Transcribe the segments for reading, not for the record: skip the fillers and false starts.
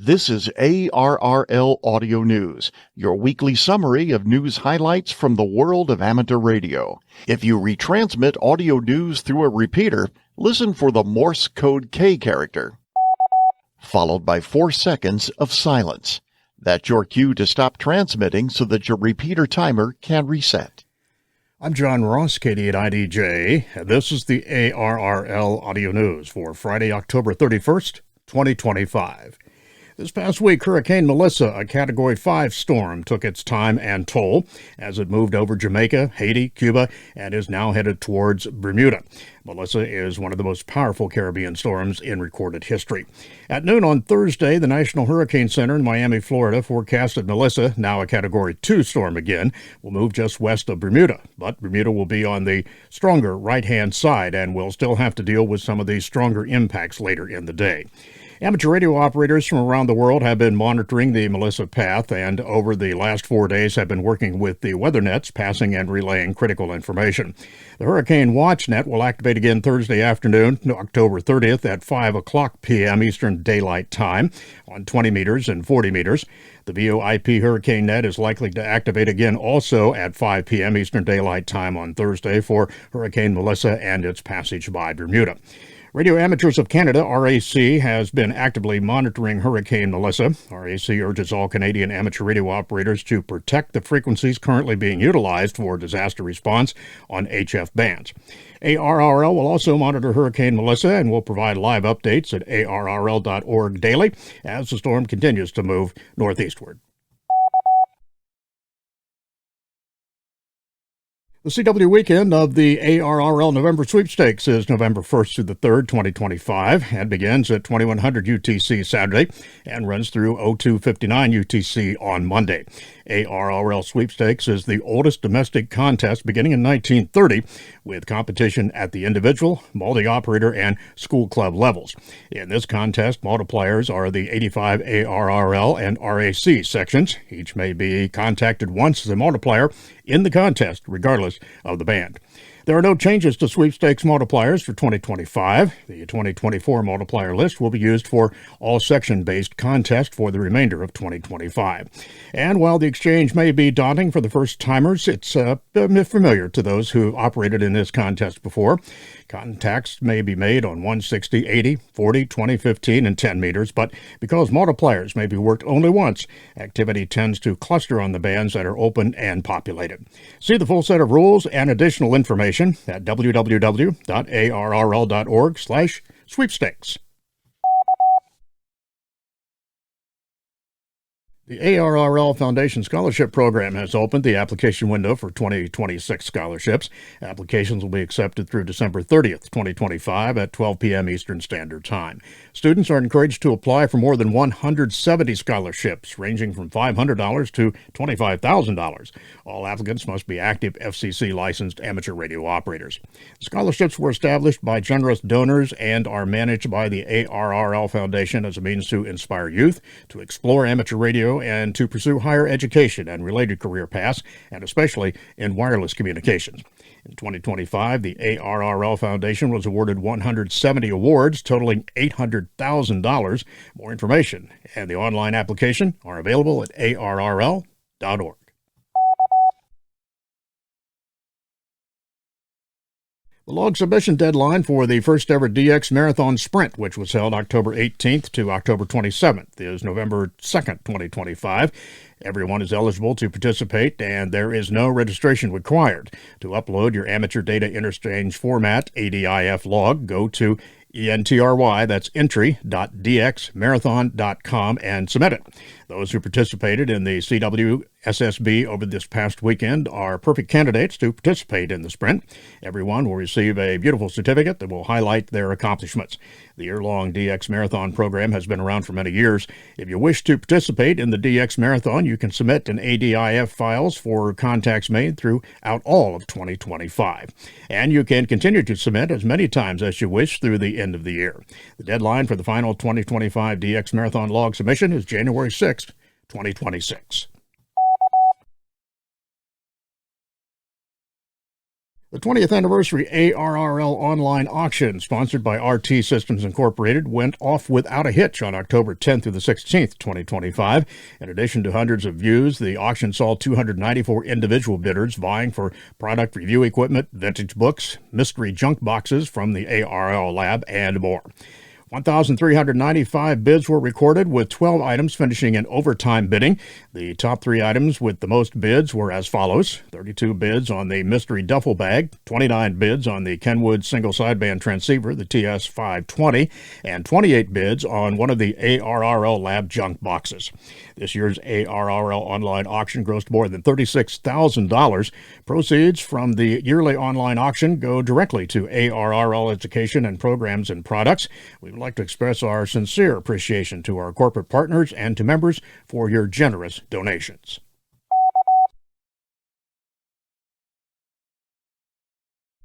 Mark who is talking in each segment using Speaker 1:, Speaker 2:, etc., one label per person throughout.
Speaker 1: This is ARRL Audio News, your weekly summary of news highlights from the world of amateur radio. If you retransmit audio news through a repeater, listen for the Morse code K character, followed by 4 seconds of silence. That's your cue to stop transmitting so that your repeater timer can reset.
Speaker 2: I'm John Ross, KD8IDJ, and this is the ARRL Audio News for Friday, October 31st, 2025. This past week, Hurricane Melissa, a Category 5 storm, took its time and toll as it moved over Jamaica, Haiti, Cuba, and is now headed towards Bermuda. Melissa is one of the most powerful Caribbean storms in recorded history. At noon on Thursday, the National Hurricane Center in Miami, Florida, forecasted Melissa, now a Category 2 storm again, will move just west of Bermuda. But Bermuda will be on the stronger right-hand side and will still have to deal with some of these stronger impacts later in the day. Amateur radio operators from around the world have been monitoring the Melissa path and over the last 4 days have been working with the weather nets, passing and relaying critical information. The Hurricane Watch Net will activate again Thursday afternoon, October 30th at 5 o'clock p.m. Eastern Daylight Time on 20 meters and 40 meters. The VoIP Hurricane Net is likely to activate again also at 5 p.m. Eastern Daylight Time on Thursday for Hurricane Melissa and its passage by Bermuda. Radio Amateurs of Canada, RAC, has been actively monitoring Hurricane Melissa. RAC urges all Canadian amateur radio operators to protect the frequencies currently being utilized for disaster response on HF bands. ARRL will also monitor Hurricane Melissa and will provide live updates at arrl.org daily as the storm continues to move northeastward. The CW weekend of the ARRL November Sweepstakes is November 1st through the 3rd, 2025, and begins at 2100 UTC Saturday and runs through 0259 UTC on Monday. ARRL Sweepstakes is the oldest domestic contest beginning in 1930, with competition at the individual, multi-operator, and school club levels. In this contest, multipliers are the 85 ARRL and RAC sections. Each may be contacted once as a multiplier in the contest, regardless of the band. There are no changes to sweepstakes multipliers for 2025. The 2024 multiplier list will be used for all section-based contests for the remainder of 2025. And while the exchange may be daunting for the first-timers, it's familiar to those who operated in this contest before. Contacts may be made on 160, 80, 40, 20, 15, and 10 meters, but because multipliers may be worked only once, activity tends to cluster on the bands that are open and populated. See the full set of rules and additional information at www.arrl.org/sweepstakes. The ARRL Foundation Scholarship Program has opened the application window for 2026 scholarships. Applications will be accepted through December 30th, 2025 at 12 p.m. Eastern Standard Time. Students are encouraged to apply for more than 170 scholarships, ranging from $500 to $25,000. All applicants must be active FCC-licensed amateur radio operators. The scholarships were established by generous donors and are managed by the ARRL Foundation as a means to inspire youth to explore amateur radio and to pursue higher education and related career paths, and especially in wireless communications. In 2025, the ARRL Foundation was awarded 170 awards totaling $800,000. More information and the online application are available at arrl.org. The log submission deadline for the first ever DX Marathon Sprint, which was held October 18th to October 27th, is November 2nd, 2025. Everyone is eligible to participate, and there is no registration required. To upload your amateur data interchange format ADIF log, go to ENTRY, that's entry.dxmarathon.com, and submit it. Those who participated in the CW SSB over this past weekend are perfect candidates to participate in the sprint. Everyone will receive a beautiful certificate that will highlight their accomplishments. The year-long DX Marathon program has been around for many years. If you wish to participate in the DX Marathon, you can submit an ADIF files for contacts made throughout all of 2025. And you can continue to submit as many times as you wish through the end of the year. The deadline for the final 2025 DX Marathon log submission is January 6th, 2026. The 20th anniversary ARRL online auction, sponsored by RT Systems Incorporated, went off without a hitch on October 10th through the 16th, 2025. In addition to hundreds of views, the auction saw 294 individual bidders vying for product review equipment, vintage books, mystery junk boxes from the ARRL lab, and more. 1,395 bids were recorded, with 12 items finishing in overtime bidding. The top 3 items with the most bids were as follows: 32 bids on the mystery duffel bag, 29 bids on the Kenwood single sideband transceiver, the TS520, and 28 bids on one of the ARRL lab junk boxes. This year's ARRL online auction grossed more than $36,000. Proceeds from the yearly online auction go directly to ARRL education and programs and products. We would like to express our sincere appreciation to our corporate partners and to members for your generous donations.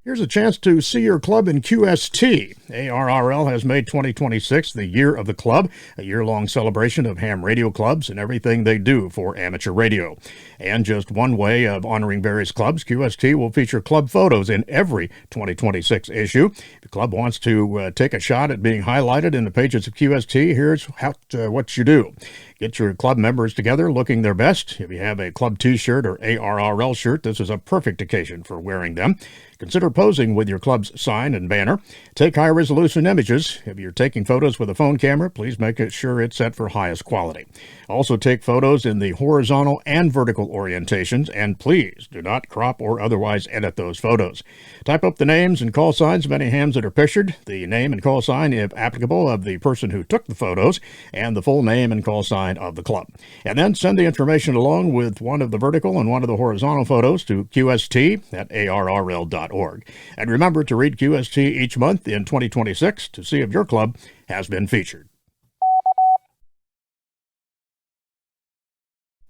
Speaker 2: Here's a chance to see your club in QST. ARRL has made 2026 the Year of the Club, a year-long celebration of ham radio clubs and everything they do for amateur radio. And just one way of honoring various clubs, QST will feature club photos in every 2026 issue. If the club wants to take a shot at being highlighted in the pages of QST, here's what you do. Get your club members together looking their best. If you have a club t-shirt or ARRL shirt, this is a perfect occasion for wearing them. Consider posing with your club's sign and banner. Take high-resolution images. If you're taking photos with a phone camera, please make sure it's set for highest quality. Also take photos in the horizontal and vertical orientations, and please do not crop or otherwise edit those photos. Type up the names and call signs of any hams that are pictured, the name and call sign, if applicable, of the person who took the photos, and the full name and call sign of the club. And then send the information along with one of the vertical and one of the horizontal photos to qst@arrl.org. And remember to read QST each month in 2026 to see if your club has been featured.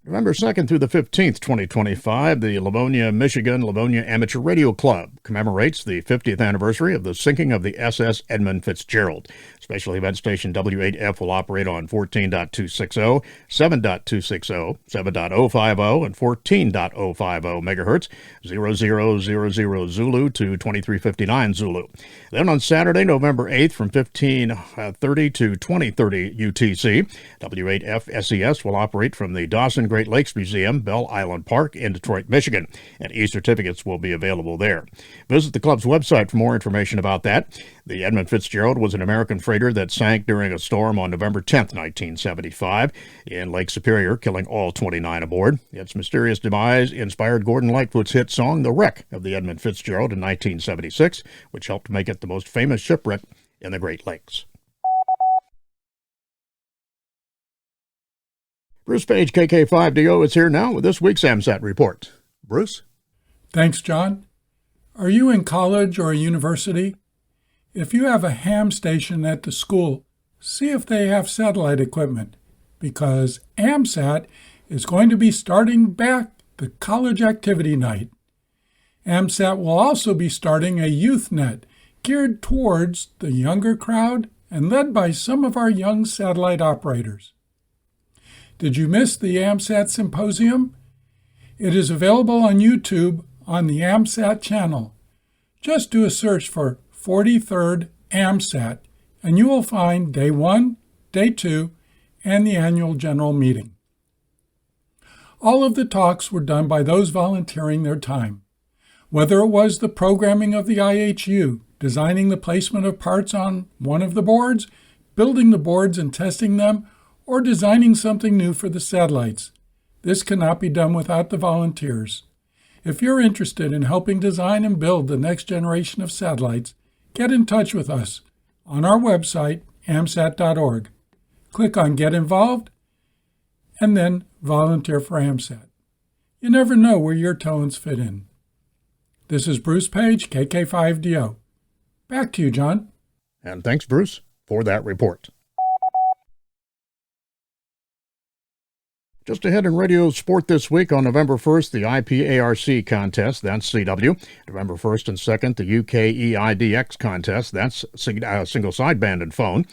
Speaker 2: November 2nd through the 15th, 2025, the Livonia, Michigan Livonia Amateur Radio Club commemorates the 50th anniversary of the sinking of the SS Edmund Fitzgerald. Special event station W8F will operate on 14.260, 7.260, 7.050, and 14.050 megahertz, 0000 Zulu to 2359 Zulu. Then on Saturday, November 8th, from 15:30 to 20:30 UTC, W8F SES will operate from the Dawson Great Lakes Museum, Belle Island Park in Detroit, Michigan, and e-certificates will be available there. Visit the club's website for more information about that. The Edmund Fitzgerald was an American freighter that sank during a storm on November 10, 1975, in Lake Superior, killing all 29 aboard. Its mysterious demise inspired Gordon Lightfoot's hit song, The Wreck of the Edmund Fitzgerald, in 1976, which helped make it the most famous shipwreck in the Great Lakes. Bruce Page, KK5DO, is here now with this week's AMSAT report. Bruce?
Speaker 3: Thanks, John. Are you in college or a university? If you have a ham station at the school, see if they have satellite equipment, because AMSAT is going to be starting back the college activity night. AMSAT will also be starting a youth net geared towards the younger crowd and led by some of our young satellite operators. Did you miss the AMSAT Symposium? It is available on YouTube on the AMSAT channel. Just do a search for 43rd AMSAT, and you will find Day 1, Day 2, and the annual general meeting. All of the talks were done by those volunteering their time. Whether it was the programming of the IHU, designing the placement of parts on one of the boards, building the boards and testing them, or designing something new for the satellites. This cannot be done without the volunteers. If you're interested in helping design and build the next generation of satellites, get in touch with us on our website, amsat.org. Click on Get Involved, and then Volunteer for AMSAT. You never know where your talents fit in. This is Bruce Page, KK5DO. Back to you, John.
Speaker 2: And thanks, Bruce, for that report. Just ahead in radio sport this week, on November 1st, the IPARC contest, that's CW. November 1st and 2nd, the UKEIDX contest, that's single sideband and phone.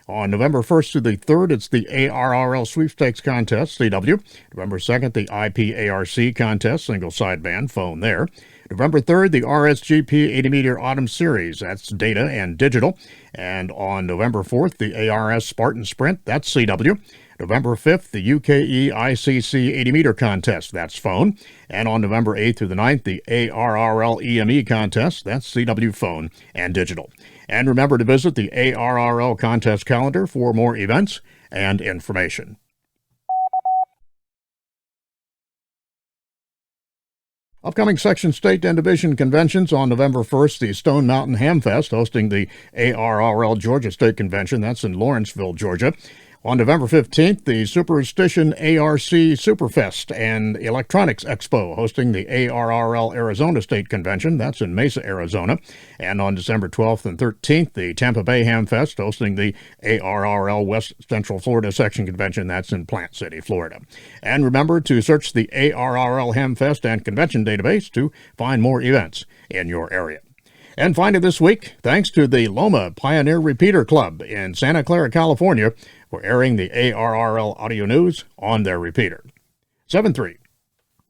Speaker 2: On November 1st to the 3rd, it's the ARRL Sweepstakes contest, CW. November 2nd, the IPARC contest, single sideband phone there. November 3rd, the RSGP 80-meter Autumn Series, that's data and digital. And on November 4th, the ARS Spartan Sprint, that's CW. November 5th, the UKE ICC 80-meter contest, that's phone. And on November 8th through the 9th, the ARRL EME contest, that's CW phone and digital. And remember to visit the ARRL contest calendar for more events and information. Upcoming section, state, and division conventions on November 1st, the Stone Mountain Hamfest, hosting the ARRL Georgia State Convention. That's in Lawrenceville, Georgia. On November 15th, the Superstition ARC Superfest and Electronics Expo, hosting the ARRL Arizona State Convention. That's in Mesa, Arizona. And on December 12th and 13th, the Tampa Bay Hamfest, hosting the ARRL West Central Florida Section Convention. That's in Plant City, Florida. And remember to search the ARRL Hamfest and Convention database to find more events in your area. And finally this week, thanks to the Loma Pioneer Repeater Club in Santa Clara, California, for airing the ARRL audio news on their repeater. 7-3.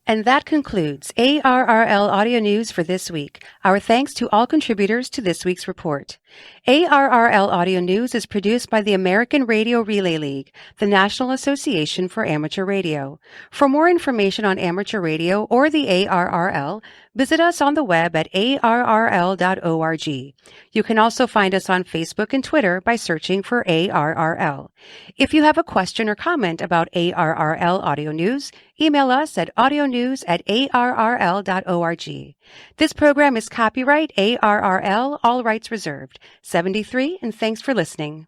Speaker 4: And that concludes ARRL Audio News for this week. Our thanks to all contributors to this week's report. ARRL Audio News is produced by the American Radio Relay League, the National Association for Amateur Radio. For more information on amateur radio or the ARRL, visit us on the web at arrl.org. You can also find us on Facebook and Twitter by searching for ARRL. If you have a question or comment about ARRL Audio News, email us at audionews@arrl.org. This program is copyright ARRL, all rights reserved. 73, and thanks for listening.